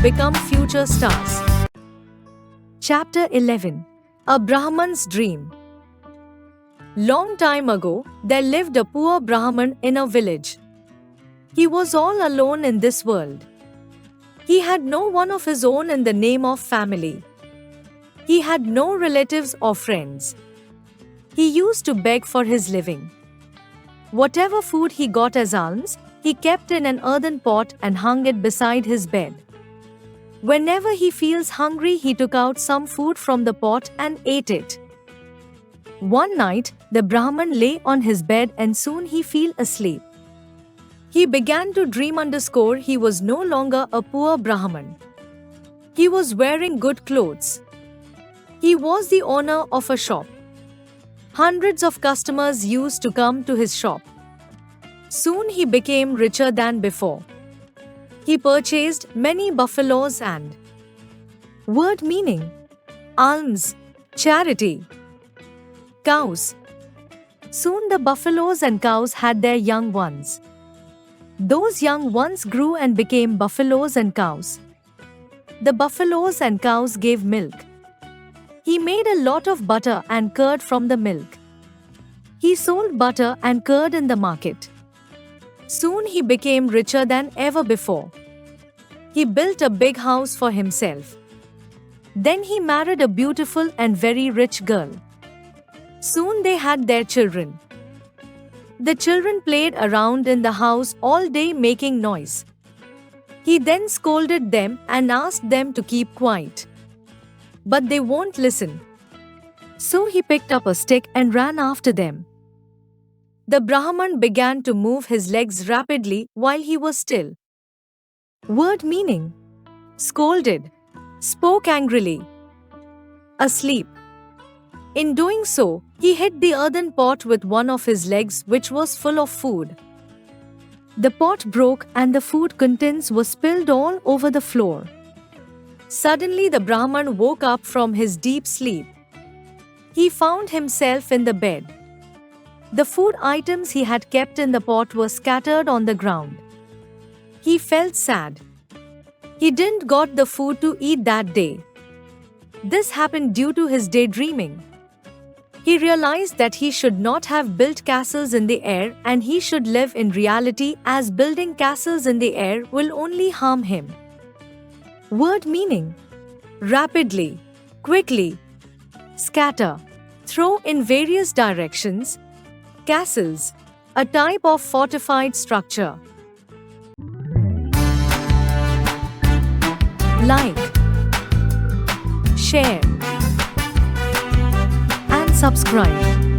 become future stars. Chapter 11. A Brahman's Dream. Long time ago, there lived a poor Brahman in a village. He was all alone in this world. He had no one of his own in the name of family. He had no relatives or friends. He used to beg for his living. Whatever food he got as alms, he kept in an earthen pot and hung it beside his bed. Whenever he feels hungry, he took out some food from the pot and ate it. One night, the Brahman lay on his bed and soon he fell asleep. He began to dream. He was no longer a poor Brahman. He was wearing good clothes. He was the owner of a shop. Hundreds of customers used to come to his shop. Soon he became richer than before. He purchased many buffaloes and word meaning alms, charity. Cows. Soon the buffaloes and cows had their young ones. Those young ones grew and became buffaloes and cows. The buffaloes and cows gave milk. He made a lot of butter and curd from the milk. He sold butter and curd in the market. Soon he became richer than ever before. He built a big house for himself. Then he married a beautiful and very rich girl. Soon they had their children. The children played around in the house all day making noise. He then scolded them and asked them to keep quiet. But they won't listen. So he picked up a stick and ran after them. The Brahman began to move his legs rapidly while he was still. Word meaning scolded, spoke angrily, asleep. In doing so, he hit the earthen pot with one of his legs, which was full of food. The pot broke and the food contents were spilled all over the floor. Suddenly the Brahman woke up from his deep sleep. He found himself in the bed. The food items he had kept in the pot were scattered on the ground. He felt sad. He didn't got the food to eat that day. This happened due to his daydreaming. He realized that he should not have built castles in the air and he should live in reality, as building castles in the air will only harm him. Word meaning rapidly, quickly, scatter, throw in various directions. Castles, a type of fortified structure. Like, share, and subscribe.